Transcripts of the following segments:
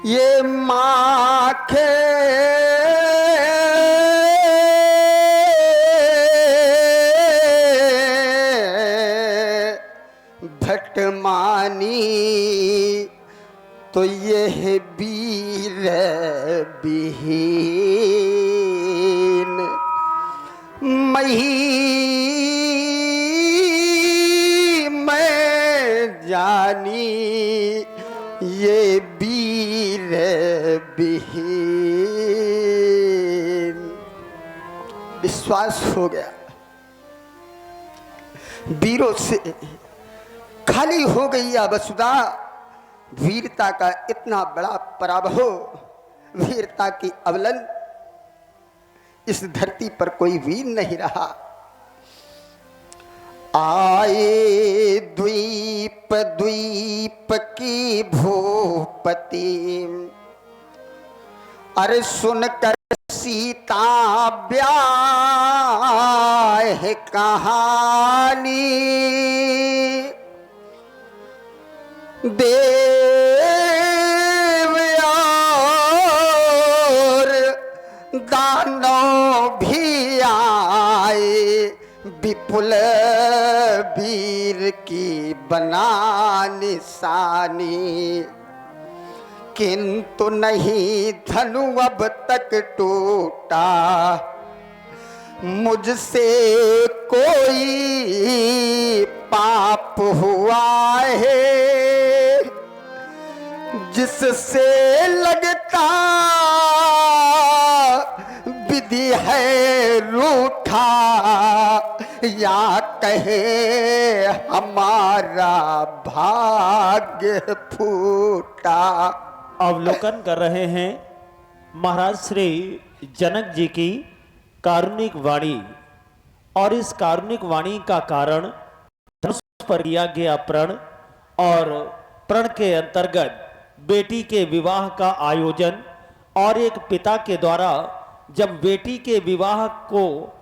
ये माखे भटमानी तो ये है वीर विहीन मही मैं जानी ये वीर विहीन। विश्वास हो गया, वीरों से खाली हो गई या वसुधा। वीरता का इतना बड़ा पराभव, वीरता की अवलन, इस धरती पर कोई वीर नहीं रहा। आए द्वीप द्वीप की भूपति, अरे सुनकर सीता ब्याह कहानी, देव और दानव भी आए, विपुल वीर की बना निशानी, किंतु नहीं धनु अब तक टूटा, मुझसे कोई पाप हुआ है, जिससे लगता विधि है रूठा, या कहे हमारा भाग्य फूटा। अवलोकन कर रहे हैं महाराज श्री जनक जी की कारुणिक वाणी, और इस कारुणिक वाणी का कारण धनुष पर किया गया प्रण, और प्रण के अंतर्गत बेटी के विवाह का आयोजन, और एक पिता के द्वारा जब बेटी के विवाह को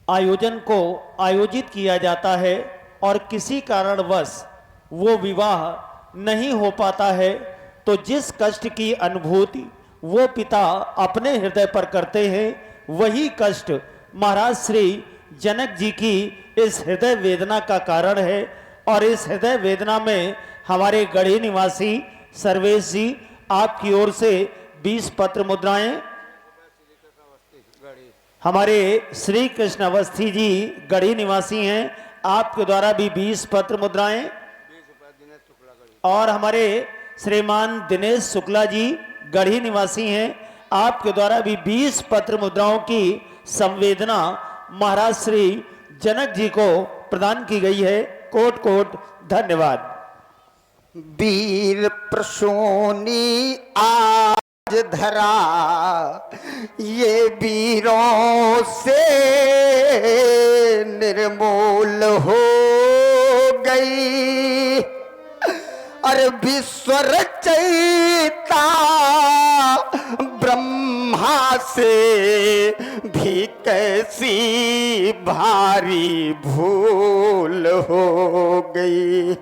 आयोजित किया जाता है और किसी कारणवश वो विवाह नहीं हो पाता है, तो जिस कष्ट की अनुभूति वो पिता अपने हृदय पर करते हैं, वही कष्ट महाराज श्री जनक जी की इस हृदय वेदना का कारण है। और इस हृदय वेदना में हमारे गढ़ी निवासी सर्वेश जी आपकी ओर से 20 पत्र मुद्राएं, हमारे श्री कृष्ण अवस्थी जी गढ़ी निवासी हैं, आपके द्वारा भी 20 पत्र मुद्राएं, और हमारे श्रीमान दिनेश शुक्ला जी गढ़ी निवासी हैं, आपके द्वारा भी 20 पत्र मुद्राओं की संवेदना महाराज श्री जनक जी को प्रदान की गई है। कोट कोट धन्यवाद। वीर प्रसूनी आज धरा, ये वीरों से निर्मूल हो गई, अरे विश्व रचयिता ब्रह्मा से भी कैसी भारी भूल हो गई।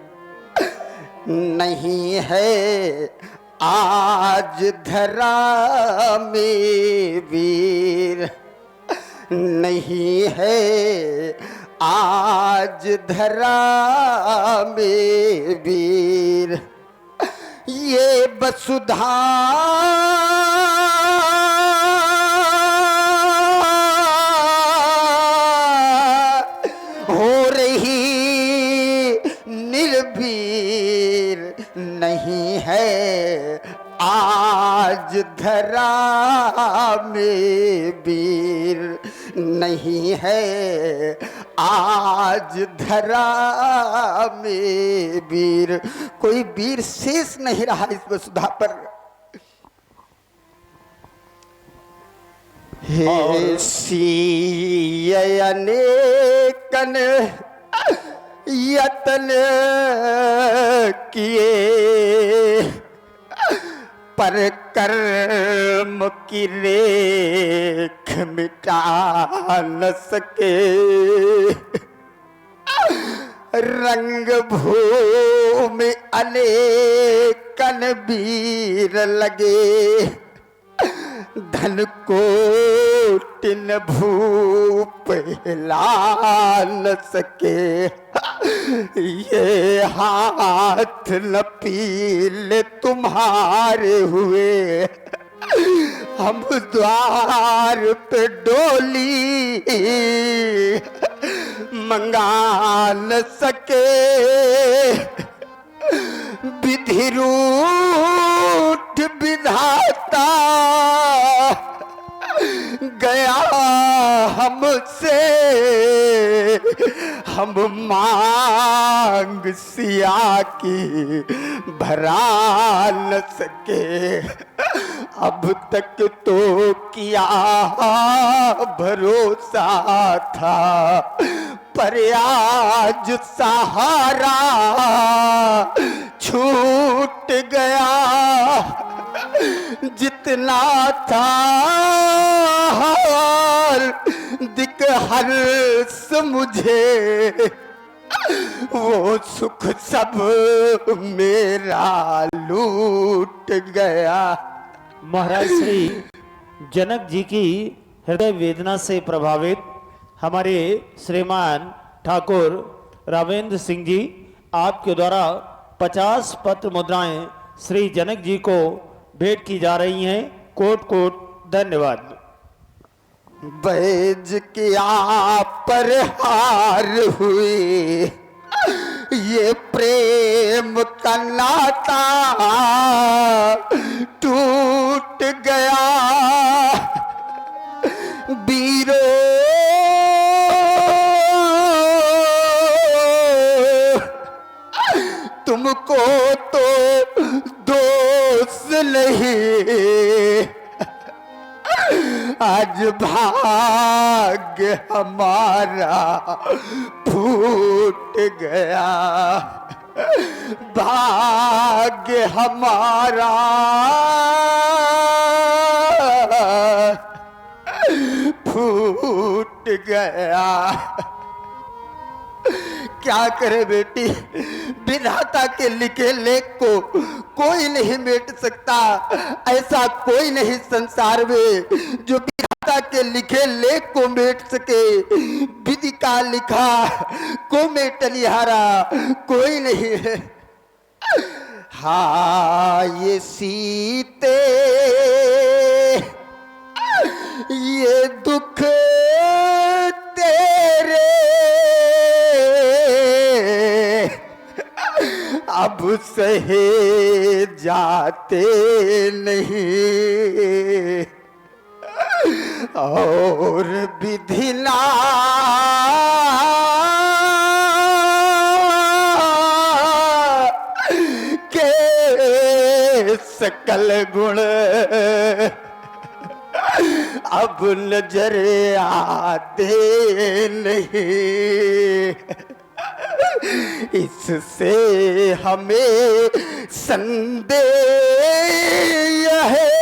नहीं है आज धरा में वीर, नहीं है आज धरा में वीर, ये वसुधा हो रही निर्वीर, नहीं है आज धरा में वीर, नहीं है आज धरा में वीर। कोई वीर शेष नहीं रहा इस वसुधा पर। हे अनेकन यतन किए, पर कर्म की रेख मिटा न सके, रंग भूमि अनेक वीर लगे, धन कोटिन भूप हिला न सके। ये हाथ न पीले तुम्हारे हुए, हम द्वार पे डोली मंगा न सके। विधि रूठ विधाता गया हमसे, हम मांग सिया की भरा न सके। अब तक तो किया भरोसा था, पर आज सहारा छूट गया। जितना था दिक हर्ष मुझे, वो सुख सब मेरा लूट गया। महाराज श्री जनक जी की हृदय वेदना से प्रभावित हमारे श्रीमान ठाकुर रावेंद्र सिंह जी आपके द्वारा 50 पत्र मुद्राएं श्री जनक जी को भेंट की जा रही हैं। कोट कोट धन्यवाद। बैज किया पर हार हुई, ये प्रेम का नाता टूट गया। वीरों तुमको तो दोष नहीं, आज भाग्य हमारा फूट गया। भाग्य हमारा फूट गया। क्या करे बेटी, विधाता के लिखे लेख को कोई नहीं मेट सकता। ऐसा कोई नहीं संसार में जो विधाता के लिखे लेख को मेट सके। विधि का लिखा को मेटनिहारा कोई नहीं है। हाँ ये सीते ये दुख तेरे अब सहे जाते नहीं, और विधिना के सकल गुण अब नजर आते नहीं। इससे हमें संदेह है,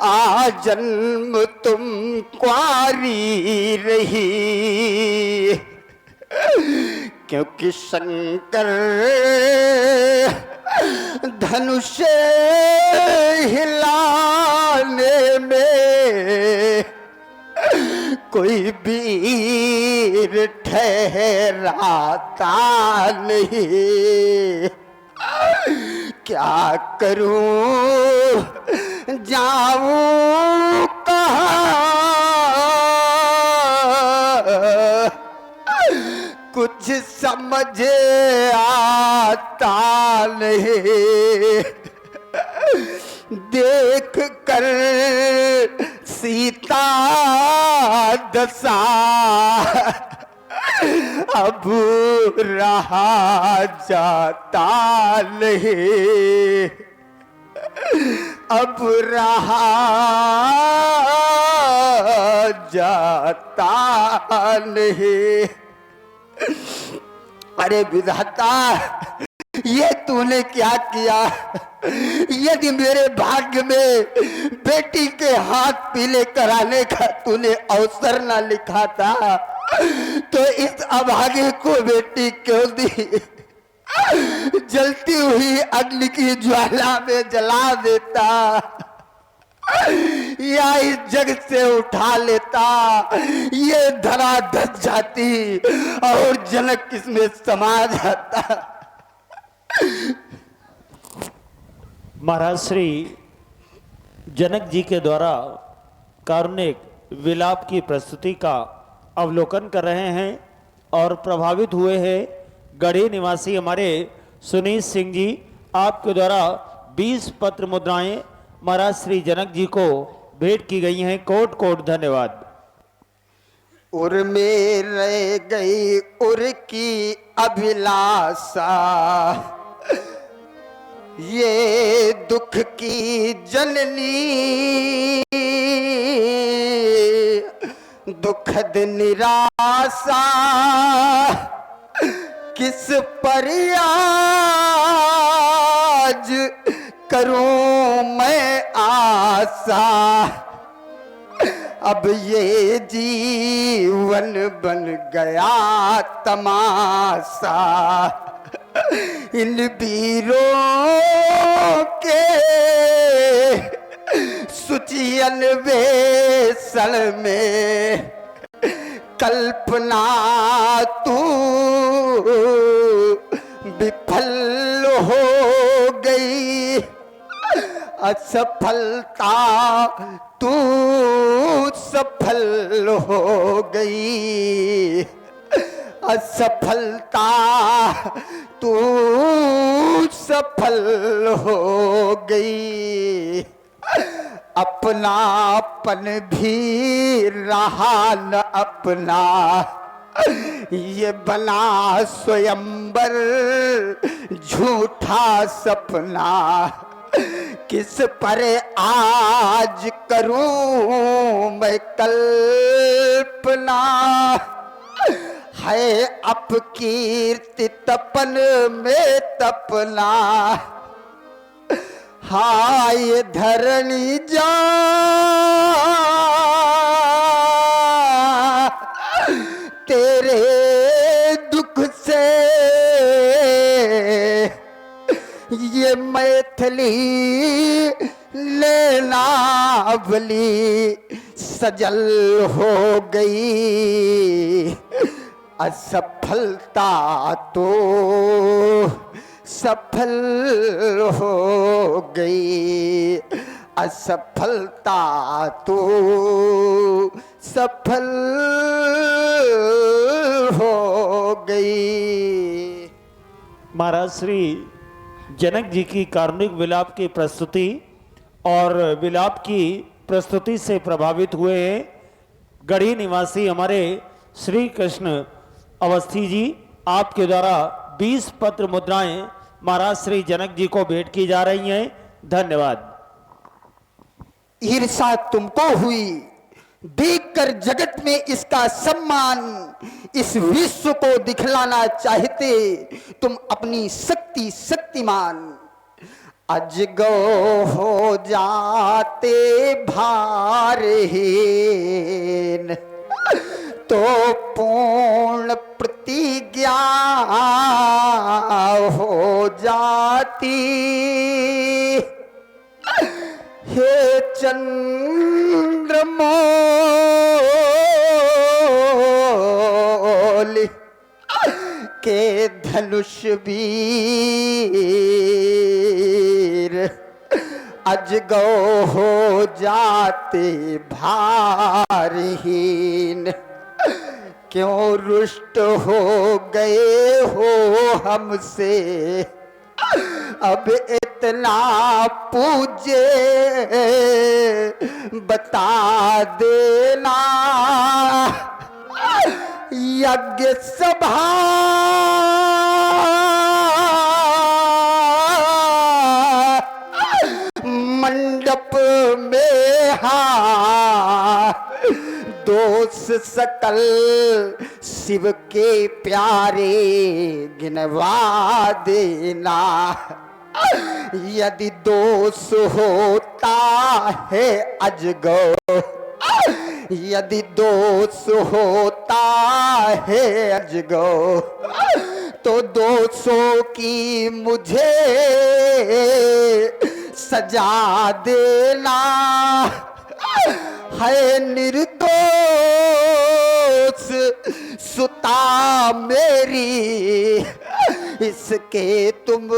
आ जन्म तुम कुंवारी रही, क्योंकि शंकर धनुष हिलाने में कोई वीर ठहराता नहीं। क्या करूं जाऊं कहाँ, कुछ समझ आता नहीं। देख कर सीता दशा अब रहा जाता नहीं, अब रहा जाता नहीं। अरे विधाता, ये तूने क्या किया? यदि मेरे भाग्य में बेटी के हाथ पीले कराने का तूने अवसर ना लिखा था तो इस अभागे को बेटी क्यों दी? जलती हुई अग्नि की ज्वाला में जला देता या इस जग से उठा लेता, ये धरा धस जाती और जनक इसमें समा जाता। महाराज श्री जनक जी के द्वारा कारुणिक विलाप की प्रस्तुति का अवलोकन कर रहे हैं और प्रभावित हुए हैं गढ़ी निवासी हमारे सुनीत सिंह जी। आपके द्वारा 20 पत्र मुद्राएं महाराज श्री जनक जी को भेंट की गई हैं। कोट कोट धन्यवाद। उर में रह गई उर की अभिलाषा, ये दुख की जननी दुखद निराशा, किस पर आज करूं मैं आशा, अब ये जीवन बन गया तमाशा, इन वीरों के सुचियन वेसल में कल्पना तू विफल हो गई, असफलता तू सफल हो गई, असफलता तू सफल हो गई, अपनापन भी रहा न अपना, ये बना स्वयंवर झूठा सपना, किस पर आज करूं मैं कल्पना, है अपकीर्ति तपन में तपना, हाय धरणी जा तेरे दुख से ये मैथिली लेनावली सजल हो गई, असफलता तो सफल हो गई, असफलता तो सफल हो गई। महाराज श्री जनक जी की कारुणिक विलाप की प्रस्तुति और विलाप की प्रस्तुति से प्रभावित हुए गढ़ी निवासी हमारे श्री कृष्ण अवस्थी जी। आपके द्वारा 20 पत्र मुद्राएं महाराज श्री जनक जी को भेंट की जा रही हैं। धन्यवाद। ईर्षा तुमको हुई, देखकर जगत में इसका सम्मान, इस विश्व को दिखलाना चाहते तुम अपनी शक्ति शक्तिमान, अजगो हो जाते भारहीन तो पूर्ण प्रतिज्ञा हो जाती, हे चंद्रमौल के धनुष वीर, अजगौ हो जाते भारहीन, क्यों रुष्ट हो गए हो हमसे, अब इतना पूजे बता देना, यज्ञ सभा मंडप में दोष सकल शिव के प्यारे गिनवा देना, यदि दोष होता है अजगौ, यदि दोष होता है अजगौ, तो दोषों की मुझे सजा देना, है निर्दोष सुता मेरी, इसके तुम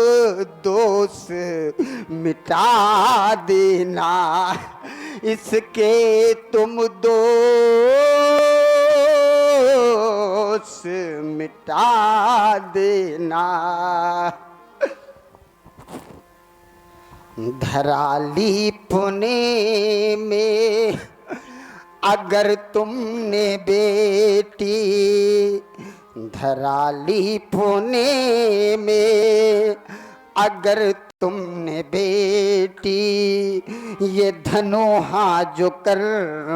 दोष मिटा देना, इसके तुम दोष मिटा देना। धराली पुणे में अगर तुमने बेटी, धराली पुणे में अगर तुमने बेटी, ये धनोहा जो कर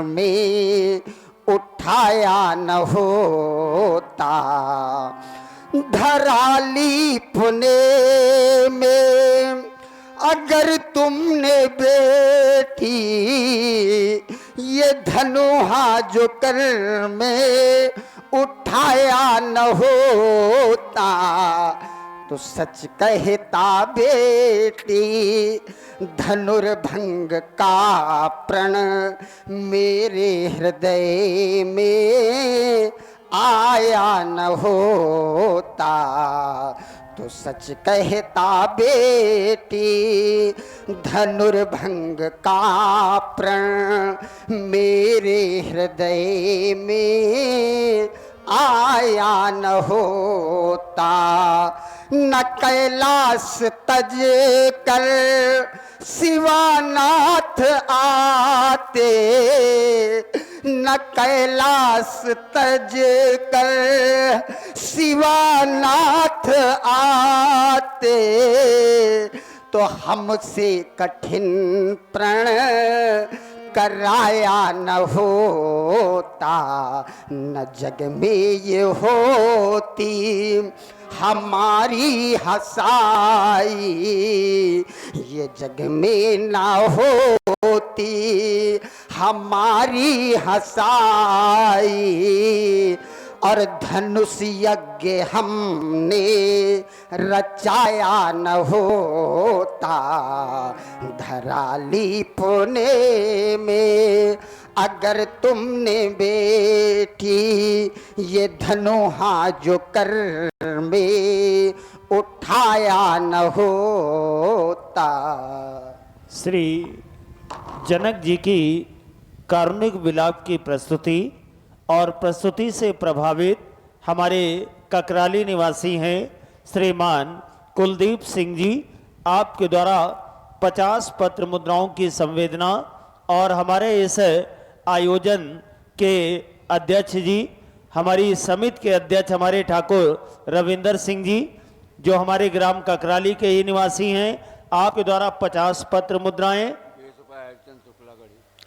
में उठाया न होता। धराली पुणे में अगर तुमने बेटी, ये धनुहा जो कर में उठाया न होता, तो सच कहता बेटी धनुर्भंग का प्रण मेरे हृदय में आया न होता। तो सच कहता बेटी धनुर्भंग का प्रण मेरे हृदय में आया न होता। न कैलाश तज कर शिवानाथ आते, न कैलाश तज कर शिवानाथ आते, तो हमसे कठिन प्रण कराया न होता। न जग में ये होती हमारी हसाई, ये जग में ना होती हमारी हसाई, और धनुष यज्ञ हमने रचाया न होता। धराली पुणे में अगर तुमने बेटी, ये धनुहा जो कर में उठाया न होता। श्री जनक जी की कारुणिक विलाप की प्रस्तुति और प्रस्तुति से प्रभावित हमारे ककराली निवासी हैं श्रीमान कुलदीप सिंह जी, आपके द्वारा 50 पत्र मुद्राओं की संवेदना और हमारे इस आयोजन के अध्यक्ष जी, हमारी समिति के अध्यक्ष हमारे ठाकुर रविंदर सिंह जी, जो हमारे ग्राम ककराली के ही निवासी हैं, आपके द्वारा 50 पत्र मुद्राएं,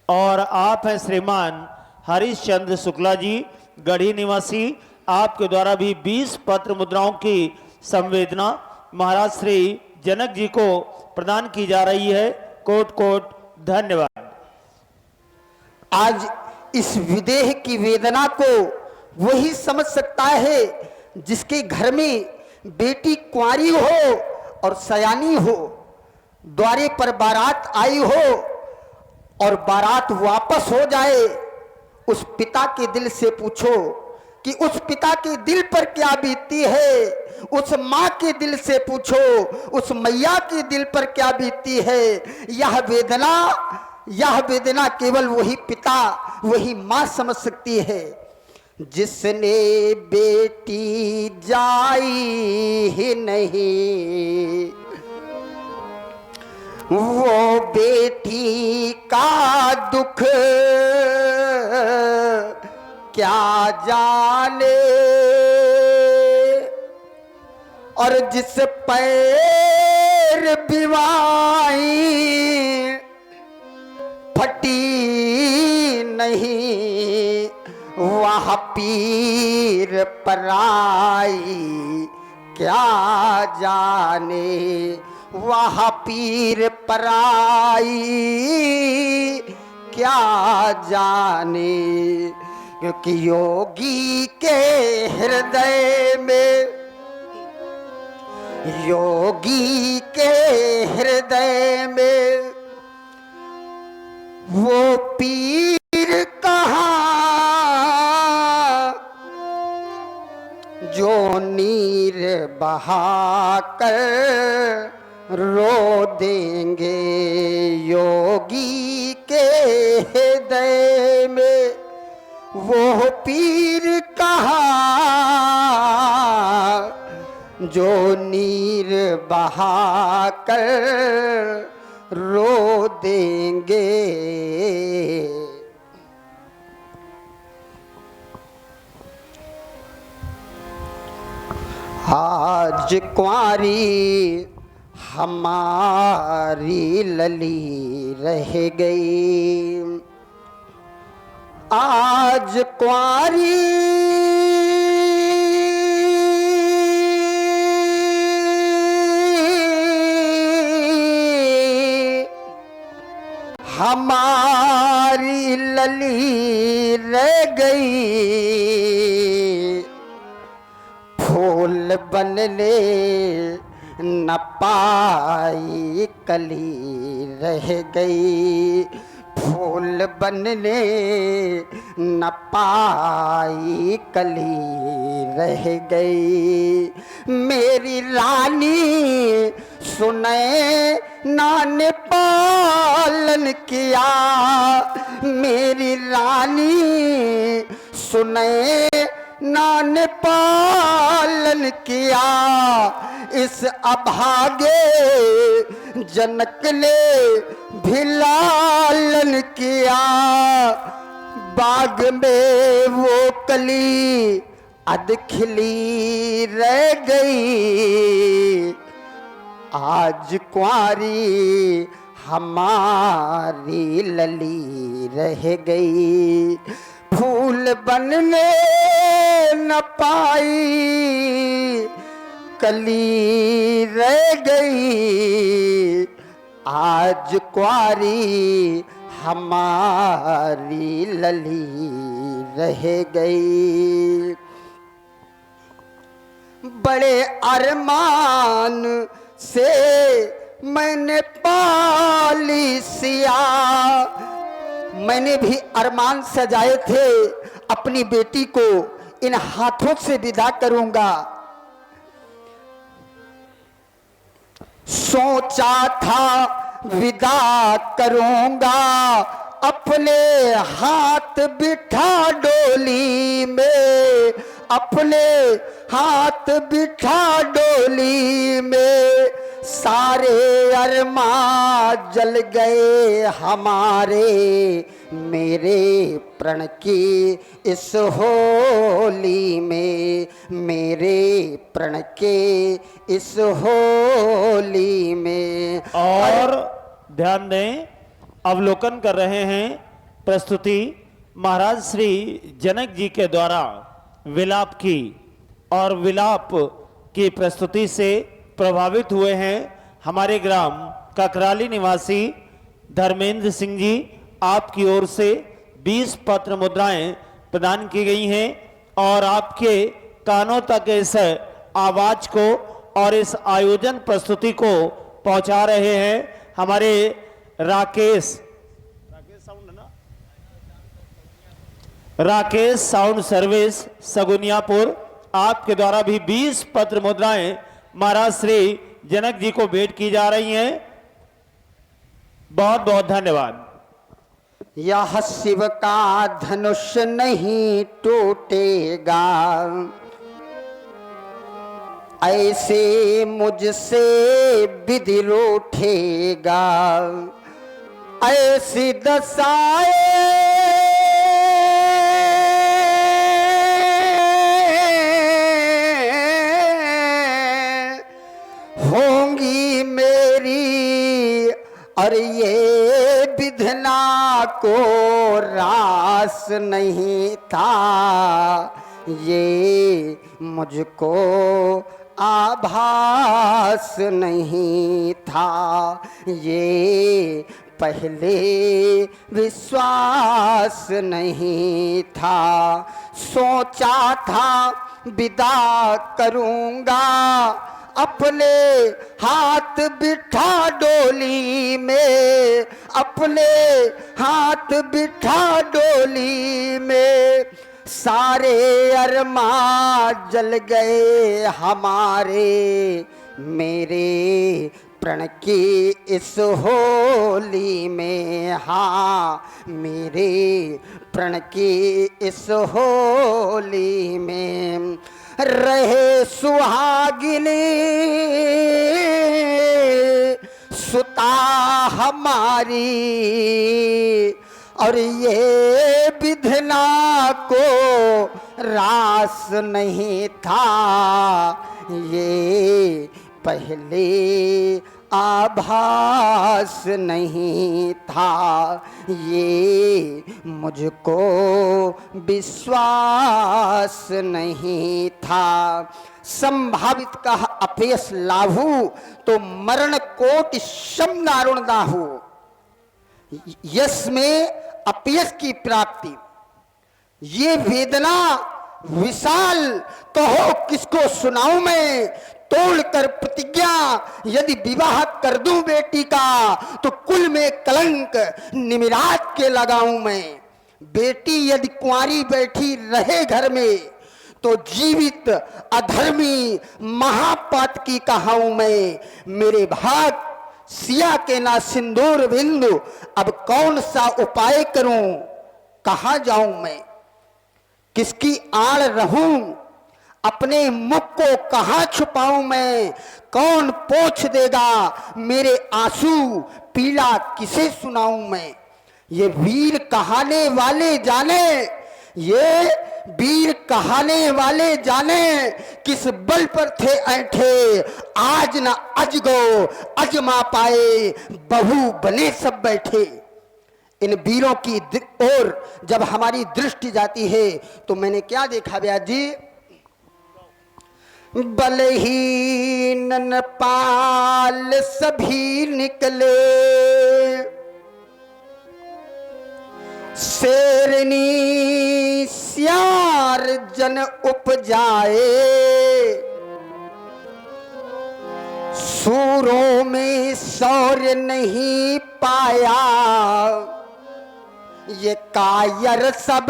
और आप हैं श्रीमान हरिश्चंद्र शुक्ला जी गढ़ी निवासी, आपके द्वारा भी 20 पत्र मुद्राओं की संवेदना महाराज श्री जनक जी को प्रदान की जा रही है। कोट कोट धन्यवाद। आज इस विदेह की वेदना को वही समझ सकता है जिसके घर में बेटी कुंवारी हो और सयानी हो, द्वारे पर बारात आई हो और बारात वापस हो जाए। उस पिता के दिल से पूछो कि उस पिता के दिल पर क्या बीतती है। उस माँ के दिल से पूछो उस मैया के दिल पर क्या बीतती है। यह वेदना केवल वही पिता वही माँ समझ सकती है। जिसने बेटी जाई ही नहीं, वो बेटी का दुख क्या जाने, और जिस पैर बिवाई फटी नहीं, वह पीर पराई क्या जाने, वह पीर पराई क्या जाने। क्योंकि योगी के हृदय में योगी के हृदय में वो पीर कहाँ जो नीर बहाकर रो देंगे। योगी के हृदय में वो पीर कहाँ जो नीर बहाकर रो देंगे। आज कुंवारी हमारी लली रह गई, आज कुंवारी हमारी लली रह गई, फूल बनने न पाई कली रह गई, फूल बनने न पाई कली रह गई। मेरी रानी सुने नान पालन किया, मेरी रानी सुने नान पालन किया, इस अभागे जनक ने भी लालन किया। बाग में वो कली अध खिली रह गई, आज कुंवारी हमारी लली रह गई, फूल बनने न पाई कली रह गई, आज कुंवारी हमारी लली रह गई। बड़े अरमान से मैंने पाली सिया, मैंने भी अरमान सजाए थे अपनी बेटी को इन हाथों से विदा करूंगा। सोचा था विदा करूंगा अपने हाथ बिठा डोली में, अपने हाथ बिठा डोली में, सारे अरमान जल गए हमारे मेरे प्रण की इस होली में, मेरे प्रण के इस होली में। और ध्यान दें, अवलोकन कर रहे हैं प्रस्तुति महाराज श्री जनक जी के द्वारा विलाप की, और विलाप की प्रस्तुति से प्रभावित हुए हैं हमारे ग्राम ककराली निवासी धर्मेंद्र सिंह जी। आपकी ओर से 20 पत्र मुद्राएं प्रदान की गई हैं और आपके कानों तक इस आवाज को और इस आयोजन प्रस्तुति को पहुंचा रहे हैं हमारे राकेश साउंड सर्विस सगुनियापुर। आपके द्वारा भी 20 पत्र मुद्राएं महाराज श्री जनक जी को भेंट की जा रही हैं। बहुत बहुत धन्यवाद। यह शिव का धनुष नहीं टूटेगा, ऐसे मुझसे विधि रूठेगा, ऐसी दशाएं होंगी मेरी, और ये विधना को रास नहीं था, ये मुझको आभास नहीं था, ये पहले विश्वास नहीं था। सोचा था विदा करूंगा अपने हाथ बिठा डोली में, अपने हाथ बिठा डोली में, सारे अरमान जल गए हमारे, मेरे प्रण की इस होली में। हाँ, मेरे प्रण की इस होली में रहे सुहागिनी सुता हमारी, और ये विधना को रास नहीं था, ये पहले आभास नहीं था, ये मुझको विश्वास नहीं था। संभावित का अपयश लाभू तो मरण कोटि शम दारुण दाहू। यश में अपयश की प्राप्ति, ये वेदना विशाल कहो किसको सुनाऊं मैं, तोड़कर प्रतिज्ञा यदि विवाह कर दूं बेटी का, तो कुल में कलंक निमिरात के लगाऊं मैं। बेटी यदि कुंवारी बैठी रहे घर में, तो जीवित अधर्मी महापातकी कहाऊं मैं। मेरे भाग सिया के ना सिंदूर बिंदु, अब कौन सा उपाय करूं, कहां जाऊं मैं, किसकी आड़ रहूं, अपने मुख को कहां छुपाऊं मैं, कौन पोंछ देगा मेरे आंसू, पीड़ा किसे सुनाऊं मैं। ये वीर कहाने वाले जाने, ये वीर कहाने वाले जाने, किस बल पर थे ऐंठे, आज न अजगो अजमा पाए, बहू बने सब बैठे। इन वीरों की ओर जब हमारी दृष्टि जाती है तो मैंने क्या देखा ब्याज जी, बलहीन पाल सभी निकले, शेरनी सियार जन उपजाए, सूरों में शौर्य नहीं पाया, ये कायर सब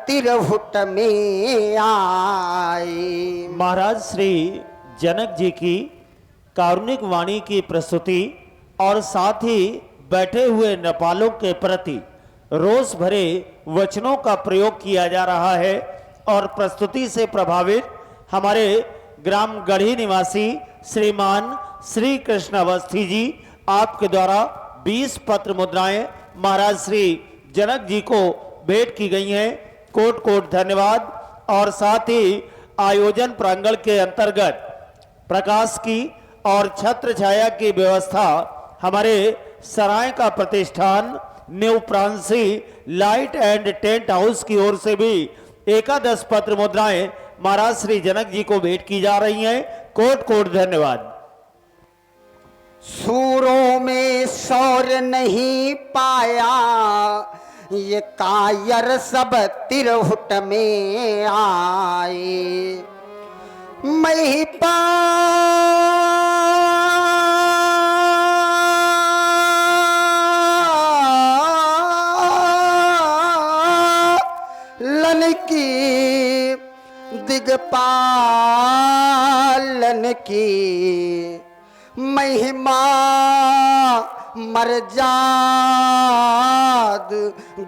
तिरहुट में आए। महाराज श्री जनक जी की कारुणिक वाणी की प्रस्तुति और साथ ही बैठे हुए नेपालों के प्रति रोष भरे वचनों का प्रयोग किया जा रहा है। और प्रस्तुति से प्रभावित हमारे ग्राम गढ़ी निवासी श्रीमान श्री कृष्ण अवस्थी जी, आपके द्वारा 20 पत्र मुद्राएं महाराज श्री जनक जी को भेंट की गई हैं। कोट कोट धन्यवाद। और साथ ही आयोजन प्रांगण के अंतर्गत प्रकाश की और छत्र छाया की व्यवस्था हमारे सराय का प्रतिष्ठान न्यू प्रांसी लाइट एंड टेंट हाउस की ओर से भी एकादश पत्र मुद्राएं महाराज श्री जनक जी को भेंट की जा रही हैं। कोट कोट धन्यवाद। सूरों में शौर्य नहीं पाया, ये कायर सब तिरहुट में आए। महिपा लन की दिगपालन की महिमा मर्जाद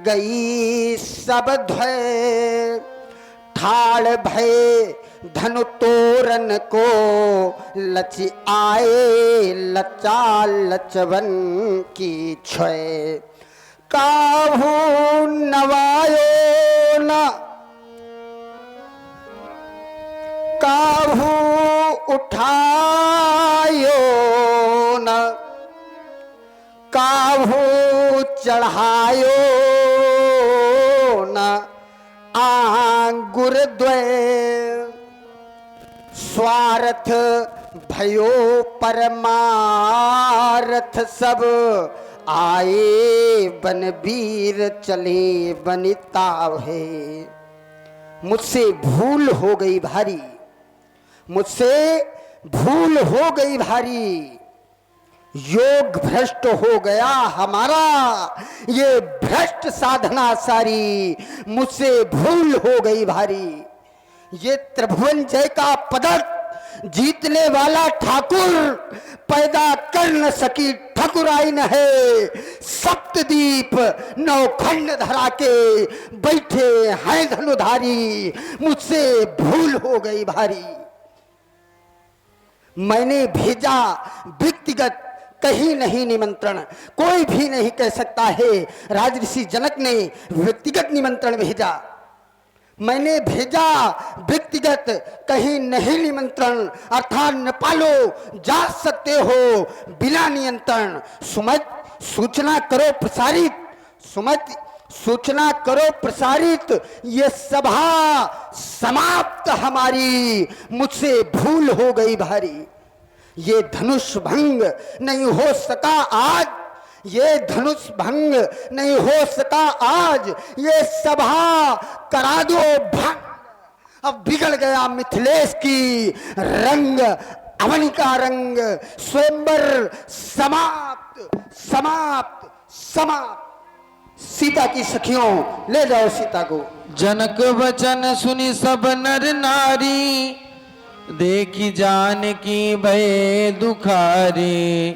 गई सब ध्वय, ठाड़ भय धनु तोरन को लच आए लचा लचवन की छय। काहू नवायो न काहू उठायो न, काहू चढ़ायो न आंगुर द्वय। स्वार्थ भयो परमारथ सब आए, बनवीर चले बनिताव है। मुझसे भूल हो गई भारी, मुझसे भूल हो गई भारी, योग भ्रष्ट हो गया हमारा, ये भ्रष्ट साधना सारी मुझसे भूल हो गई भारी। ये त्रिभुवन जय का पदक जीतने वाला ठाकुर पैदा कर न सकी ठकुराई न है, सप्तदीप नौखंड धरा के बैठे हैं धनुधारी, मुझसे भूल हो गई भारी। मैंने भेजा व्यक्तिगत कहीं नहीं निमंत्रण, कोई भी नहीं कह सकता है राजऋषि जनक ने व्यक्तिगत निमंत्रण भेजा। मैंने भेजा व्यक्तिगत कहीं नहीं निमंत्रण, अर्थात नेपालो जा सकते हो बिना नियंत्रण। सुमत सूचना करो प्रसारित, सुमत सूचना करो प्रसारित, ये सभा समाप्त हमारी, मुझसे भूल हो गई भारी। ये धनुष भंग नहीं हो सका आज, ये धनुष भंग नहीं हो सका आज, ये सभा करा दो भंग। अब बिगड़ गया मिथिलेश की रंग, अवनी का रंग, स्वयंवर समाप्त समाप्त समाप्त। सीता की सखियों ले जाओ सीता को। जनक वचन सुनी सब नर नारी, देखी जानकी भय दुखारी।